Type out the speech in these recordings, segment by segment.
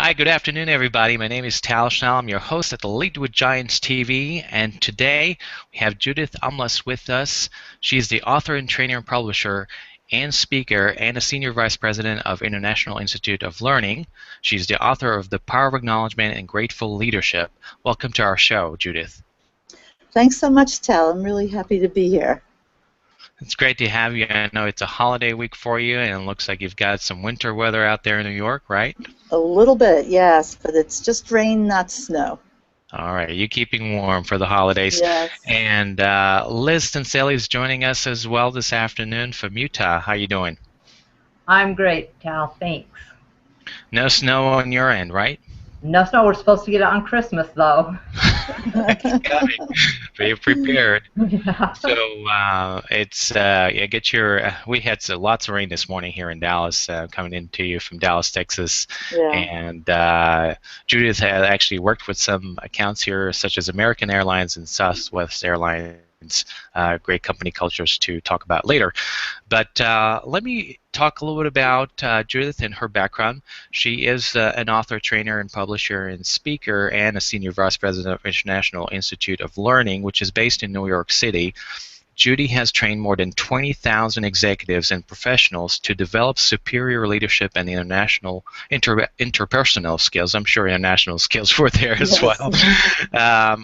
Hi, good afternoon, everybody. My name is Tal Schnell. I'm your host at the Lead with Giants TV, and today we have Judith Umlas with us. She's the author and trainer and publisher and speaker and a senior vice president of International Institute of Learning. She's the author of The Power of Acknowledgement and Grateful Leadership. Welcome to our show, Judith. Thanks so much, Tal. I'm really happy to be here. It's great to have you. I know it's a holiday week for you, and it looks like you've got some winter weather out there in New York, right? A little bit, yes, but it's just rain, not snow. All right, you keeping warm for the holidays. Yes. And Liz Stancelli is joining us as well this afternoon from Utah. How you doing? I'm great, Tal. Thanks. No snow on your end, right? No snow. We're supposed to get it on Christmas, though. Be prepared. Yeah. So get your. We had lots of rain this morning here in Dallas, coming into you from Dallas, Texas. Yeah. And Judith had actually worked with some accounts here, such as American Airlines and Southwest Airlines. Great company cultures to talk about later. But let me talk a little bit about Judith and her background. She is an author, trainer, and publisher and speaker, and a senior vice president of International Institute of Learning, which is based in New York City. Judy has trained more than 20,000 executives and professionals to develop superior leadership and interpersonal skills. I'm sure international skills were there as well.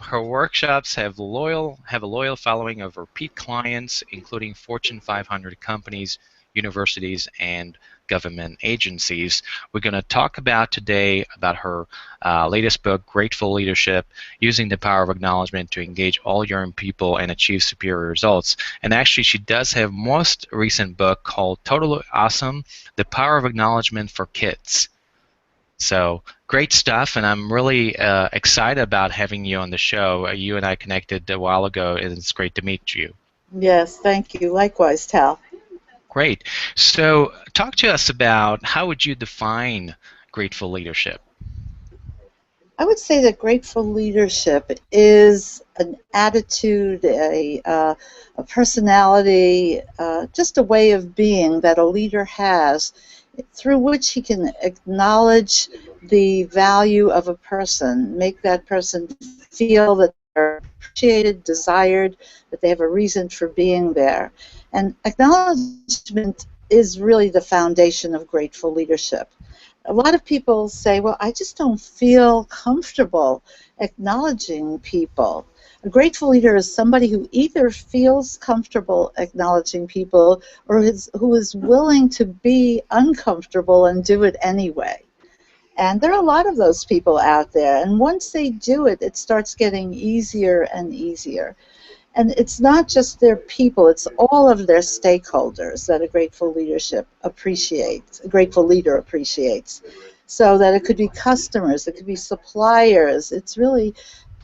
Her workshops have a loyal following of repeat clients, including Fortune 500 companies, universities, and government agencies. We're going to talk about today about her latest book, Grateful Leadership, using the power of acknowledgement to engage all young people and achieve superior results. And actually, she does have most recent book called Totally Awesome, The Power of Acknowledgement for Kids. So great stuff, and I'm really excited about having you on the show. You and I connected a while ago, and it's great to meet you. Yes, thank you. Likewise, Tal. Great. So talk to us about how would you define grateful leadership? I would say that grateful leadership is an attitude, a personality, just a way of being that a leader has through which he can acknowledge the value of a person, make that person feel that they're appreciated, desired, that they have a reason for being there. And acknowledgement is really the foundation of grateful leadership. A lot of people say, well, I just don't feel comfortable acknowledging people. A grateful leader is somebody who either feels comfortable acknowledging people or who is willing to be uncomfortable and do it anyway. And there are a lot of those people out there. And once they do it, it starts getting easier and easier. And it's not just their people, it's all of their stakeholders that a grateful leader appreciates. So that it could be customers, it could be suppliers, it's really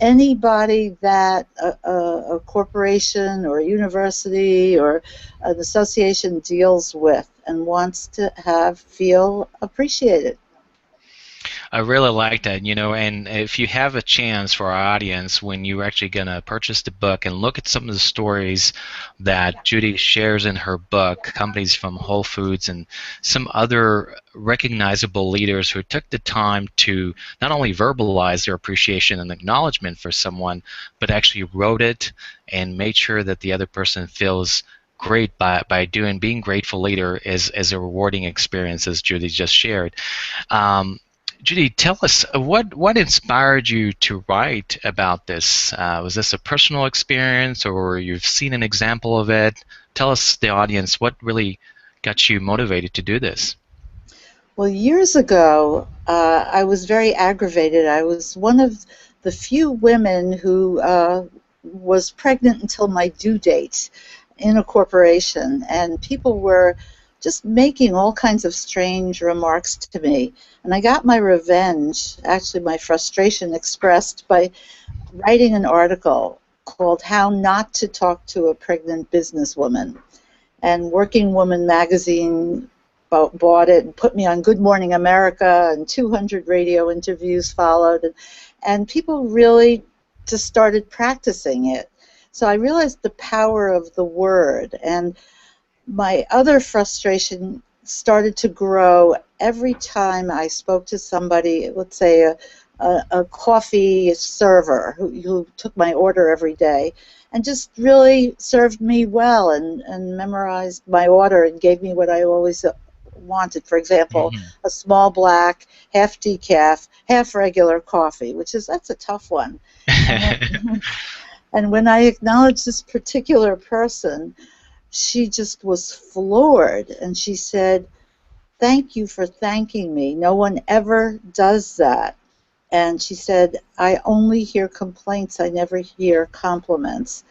anybody that a corporation or a university or an association deals with and wants to feel appreciated. I really like that, and if you have a chance for our audience when you're actually going to purchase the book and look at some of the stories that Judy shares in her book, companies from Whole Foods and some other recognizable leaders who took the time to not only verbalize their appreciation and acknowledgement for someone, but actually wrote it and made sure that the other person feels great by being grateful leader is a rewarding experience, as Judy just shared. Judy, tell us what inspired you to write about this? Was this a personal experience, or you've seen an example of it? Tell us, the audience, what really got you motivated to do this? Well, years ago, I was very aggravated. I was one of the few women who was pregnant until my due date in a corporation, and people were just making all kinds of strange remarks to me. And I got my revenge, actually my frustration expressed by writing an article called How Not to Talk to a Pregnant Businesswoman. And Working Woman magazine bought it and put me on Good Morning America, and 200 radio interviews followed. And people really just started practicing it. So I realized the power of the word. And my other frustration started to grow every time I spoke to somebody, let's say a coffee server who took my order every day and just really served me well and memorized my order and gave me what I always wanted. For example, Hmm. a small black, half decaf, half regular coffee, that's a tough one. And when, and when I acknowledged this particular person, she just was floored, and she said, "Thank you for thanking me. No one ever does that." And she said, "I only hear complaints. I never hear compliments."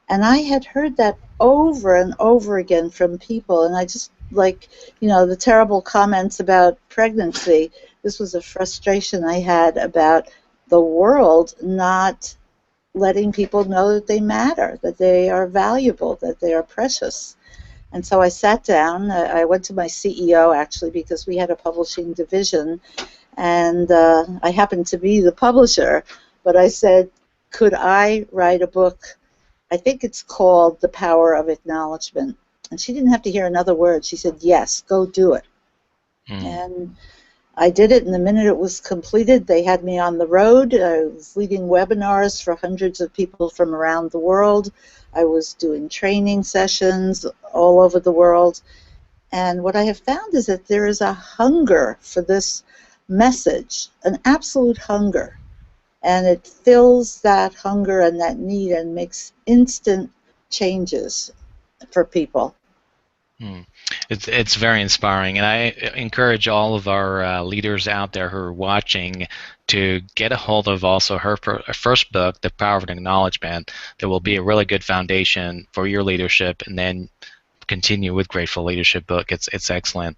And I had heard that over and over again from people, and I just, like, the terrible comments about pregnancy, this was a frustration I had about the world not letting people know that they matter, that they are valuable, that they are precious. And so I sat down. I went to my CEO, actually, because we had a publishing division, and I happened to be the publisher. But I said, could I write a book? I think it's called The Power of Acknowledgement. And she didn't have to hear another word. She said, yes, go do it. Mm. And I did it, and the minute it was completed, they had me on the road. I was leading webinars for hundreds of people from around the world. I was doing training sessions all over the world. And what I have found is that there is a hunger for this message, an absolute hunger. And it fills that hunger and that need and makes instant changes for people. Mm. It's very inspiring, and I encourage all of our leaders out there who are watching to get a hold of also her first book, The Power of Acknowledgement, that will be a really good foundation for your leadership, and then continue with Grateful Leadership book. It's excellent.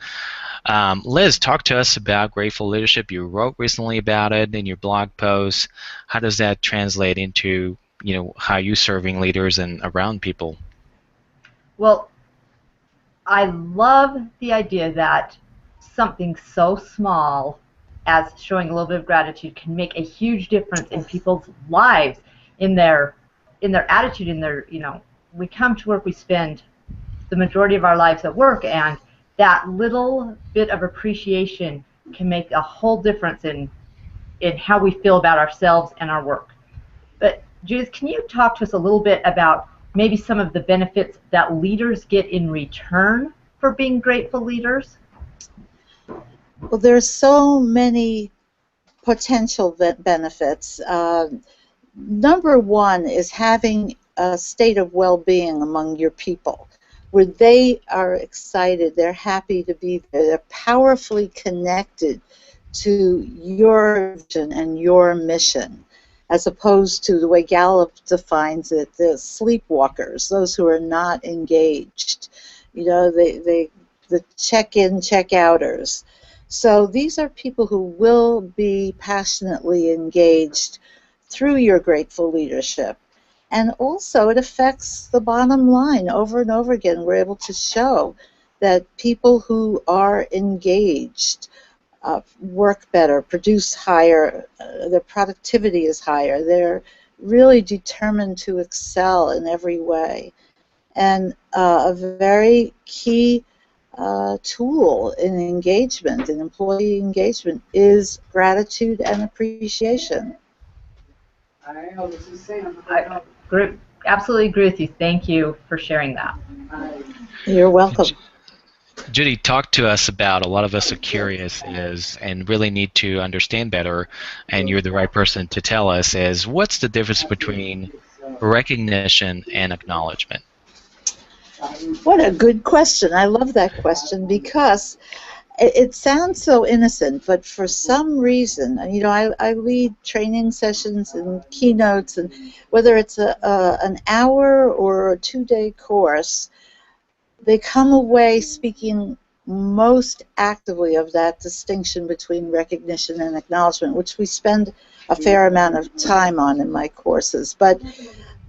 Liz, talk to us about Grateful Leadership. You wrote recently about it in your blog post. How does that translate into how you serving leaders and around people? Well, I love the idea that something so small as showing a little bit of gratitude can make a huge difference in people's lives, in their attitude, in their, we come to work, we spend the majority of our lives at work, and that little bit of appreciation can make a whole difference in how we feel about ourselves and our work. But Judith, can you talk to us a little bit about maybe some of the benefits that leaders get in return for being grateful leaders? Well, there's so many potential benefits. Number one is having a state of well-being among your people, where they are excited, they're happy to be there, they're powerfully connected to your vision and your mission, as opposed to the way Gallup defines it, the sleepwalkers, those who are not engaged, the check-in, check-outers. So these are people who will be passionately engaged through your grateful leadership. And also it affects the bottom line over and over again. We're able to show that people who are engaged work better, produce higher, their productivity is higher, they're really determined to excel in every way. And a very key tool in engagement, in employee engagement, is gratitude and appreciation. I absolutely agree with you. Thank you for sharing that. You're welcome. Judy, talk to us about, a lot of us are curious and really need to understand better, and you're the right person to tell us, is what's the difference between recognition and acknowledgement? What a good question. I love that question because it sounds so innocent, but for some reason, I lead training sessions and keynotes, and whether it's an hour or a 2-day course, they come away speaking most actively of that distinction between recognition and acknowledgement, which we spend a fair amount of time on in my courses. But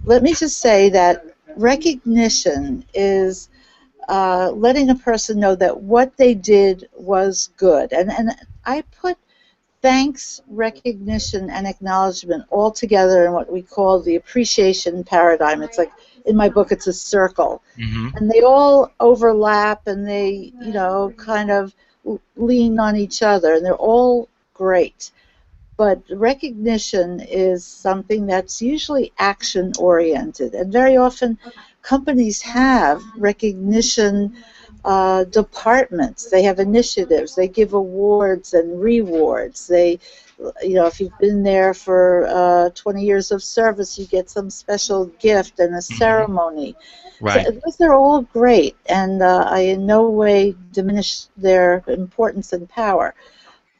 let me just say that recognition is letting a person know that what they did was good. And I put thanks, recognition, and acknowledgement all together in what we call the appreciation paradigm. It's like, in my book, it's a circle. Mm-hmm. And they all overlap, and they, kind of lean on each other, and they're all great. But recognition is something that's usually action-oriented, and very often companies have recognition departments. They have initiatives. They give awards and rewards. They, if you've been there for 20 years of service, you get some special gift and a ceremony. Right. So those are all great, and I in no way diminish their importance and power.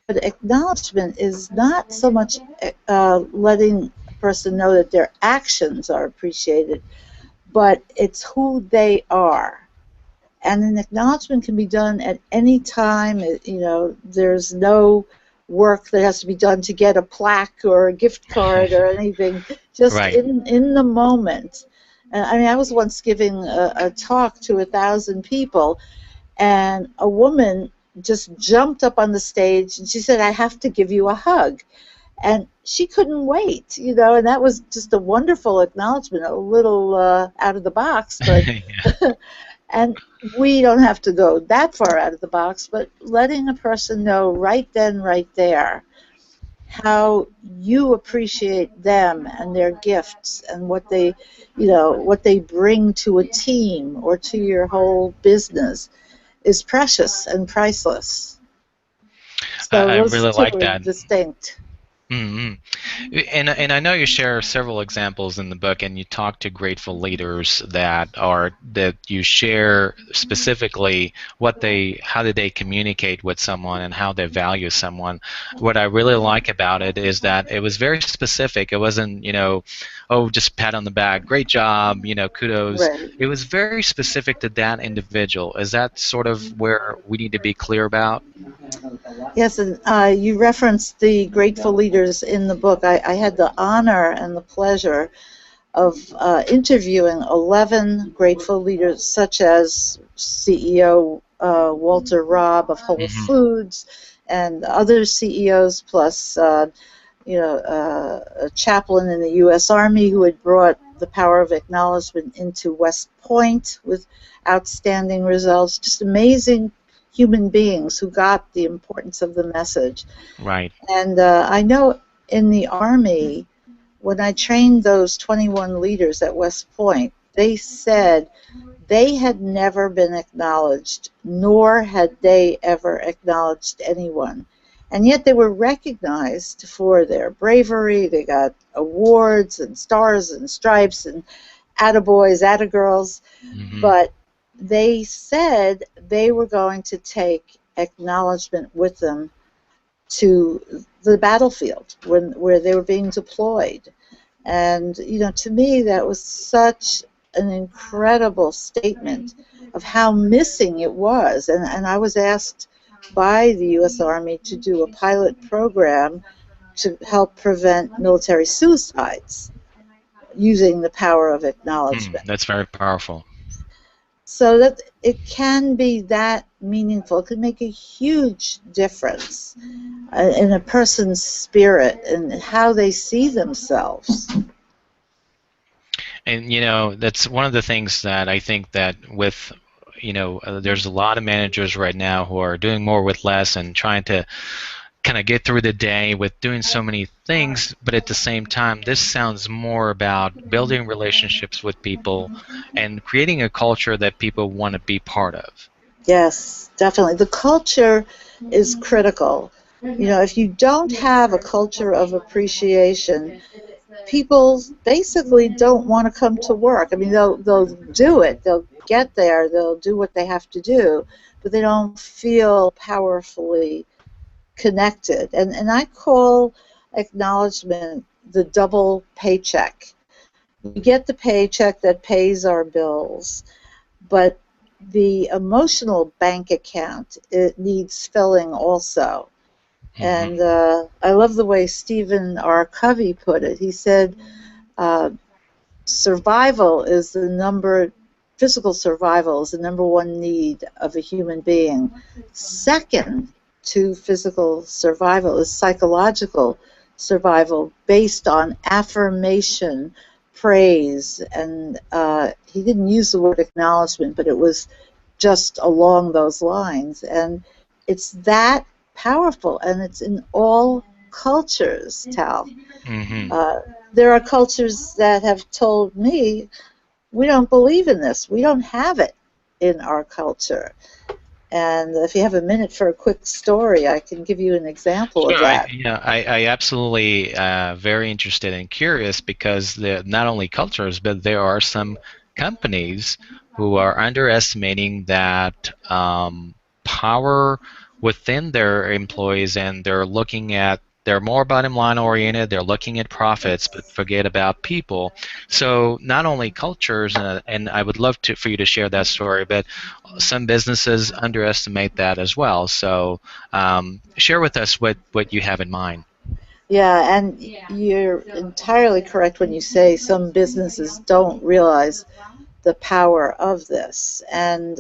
But acknowledgement is not so much letting a person know that their actions are appreciated, but it's who they are. And an acknowledgement can be done at any time. There's no work that has to be done to get a plaque or a gift card or anything. Just Right. in the moment. I was once giving a talk to 1,000 people, and a woman just jumped up on the stage and she said, "I have to give you a hug." And she couldn't wait, and that was just a wonderful acknowledgement, a little out of the box, but Yeah. and we don't have to go that far out of the box, but letting a person know right then, right there, how you appreciate them and their gifts and what they bring to a team or to your whole business is precious and priceless. So I those really two like are that. distinct. Hmm. And I know you share several examples in the book, and you talk to grateful leaders that you share specifically how did they communicate with someone and how they value someone. What I really like about it is that it was very specific. It wasn't, oh, just pat on the back, great job, kudos. Right. It was very specific to that individual. Is that sort of where we need to be clear about? Yes, and you referenced the grateful leaders in the book. I had the honor and the pleasure of interviewing 11 grateful leaders, such as CEO Walter Robb of Whole Hmm. Foods and other CEOs, plus a chaplain in the U.S. Army who had brought the power of acknowledgement into West Point with outstanding results. Just amazing human beings who got the importance of the message. Right. And I know in the Army, when I trained those 21 leaders at West Point, they said they had never been acknowledged, nor had they ever acknowledged anyone. And yet they were recognized for their bravery. They got awards and stars and stripes and attaboys, attagirls. Hmm. But they said they were going to take acknowledgement with them to the battlefield where they were being deployed. And, to me, that was such an incredible statement of how missing it was. And I was asked by the U.S. Army to do a pilot program to help prevent military suicides using the power of acknowledgement. That's very powerful. So that it can be that meaningful. It can make a huge difference in a person's spirit and how they see themselves. And that's one of the things that I think that with there's a lot of managers right now who are doing more with less and trying to kind of get through the day with doing so many things, but at the same time this sounds more about building relationships with people and creating a culture that people want to be part of. Yes, definitely. The culture is critical. If you don't have a culture of appreciation, people basically don't want to come to work. I mean, they'll do it. They'll get there. They'll do what they have to do, but they don't feel powerfully connected. And I call acknowledgement the double paycheck. We get the paycheck that pays our bills, but the emotional bank account, it needs filling also. And I love the way Stephen R. Covey put it. He said, physical survival is the number one need of a human being. Second to physical survival is psychological survival based on affirmation, praise, and he didn't use the word acknowledgement, but it was just along those lines. And it's that powerful, and it's in all cultures, Tal. Hmm. There are cultures that have told me, we don't believe in this. We don't have it in our culture. And if you have a minute for a quick story, I can give you an example of Sure. that. I absolutely very interested and curious because not only cultures, but there are some companies who are underestimating that power within their employees, and they're more bottom line oriented. They're looking at profits, but forget about people. So not only cultures, and I would love for you to share that story, but some businesses underestimate that as well. So share with us what you have in mind. Yeah, and you're entirely correct when you say some businesses don't realize the power of this. And,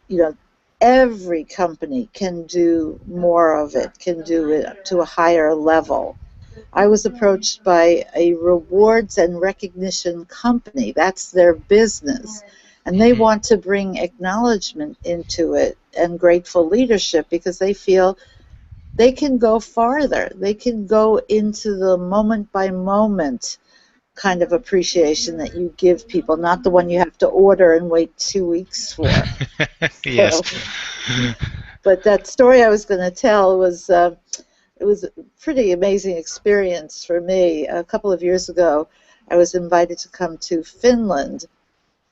you know, every company can do more of it, can do it to a higher level. I was approached by a rewards and recognition company. That's their business. And they Hmm. want to bring acknowledgement into it and grateful leadership because they feel they can go farther. They can go into the moment by moment kind of appreciation that you give people, not the one you have to order and wait 2 weeks for. Yes. So, but that story I was going to tell was it was a pretty amazing experience for me. A couple of years ago, I was invited to come to Finland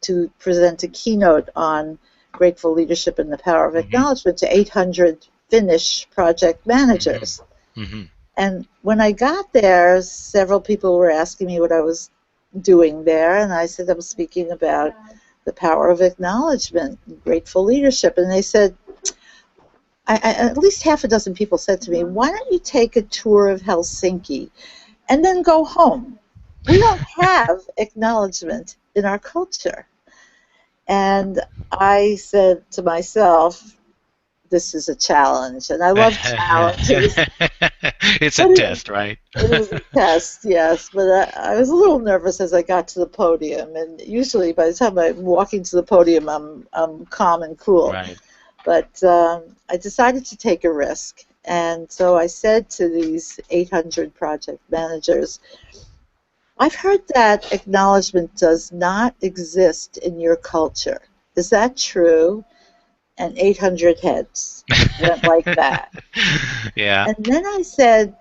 to present a keynote on grateful leadership and the power of Hmm. acknowledgement to 800 Finnish project Hmm. managers. Hmm. And when I got there, several people were asking me what I was doing there, and I said I was speaking about the power of acknowledgement, grateful leadership. And they said, at least half a dozen people said to me, why don't you take a tour of Helsinki and then go home? We don't have acknowledgement in our culture. And I said to myself, this is a challenge, and I love challenges. It's a But test, right? it is a test, yes. But I was a little nervous as I got to the podium, and usually by the time I'm walking to the podium, I'm calm and cool. Right. But I decided to take a risk, and so I said to these 800 project managers, I've heard that acknowledgement does not exist in your culture. Is that true? And 800 heads went like that. Yeah. And then I said,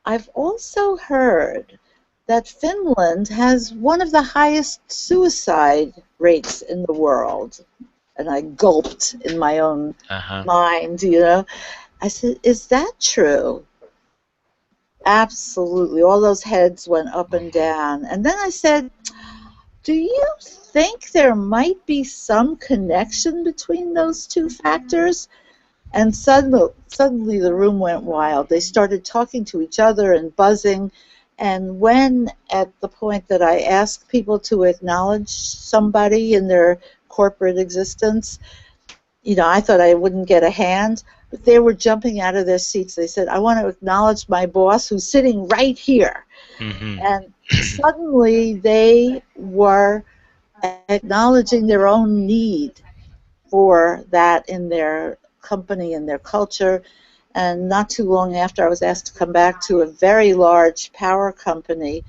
I've also heard that Finland has one of the highest suicide rates in the world. And I gulped in my own Uh-huh. mind, you know. I said, is that true? Absolutely. All those heads went up and Mhm. down. And then I said, do you think there might be some connection between those two factors? And suddenly the room went wild. They started talking to each other and buzzing. And when, at the point that I asked people to acknowledge somebody in their corporate existence, you know, I thought I wouldn't get a hand, but they were jumping out of their seats. They said, I want to acknowledge my boss who's sitting right here. Mhm. And suddenly they were acknowledging their own need for that in their company and their culture. And not too long after, I was asked to come back to a very large power company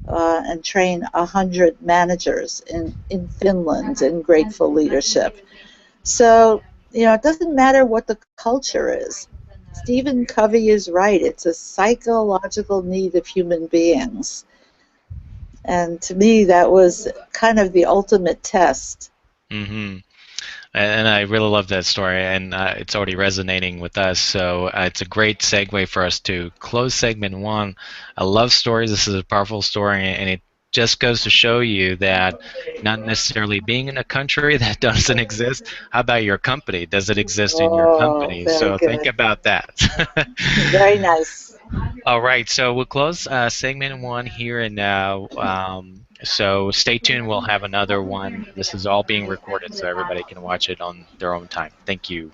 and train 100 managers in Finland in grateful leadership. So, you know, it doesn't matter what the culture is. Stephen Covey is right. It's a psychological need of human beings. And to me, that was kind of the ultimate test. Mhm. And I really love that story, and it's already resonating with us. So it's a great segue for us to close segment one. I love stories. This is a powerful story, and it just goes to show you that not necessarily being in a country that doesn't exist. How about your company? Does it exist in your Oh, company? very So think good. about that. Very nice. All right, so we'll close segment one here and now. So stay tuned. We'll have another one. This is all being recorded, so everybody can watch it on their own time. Thank you.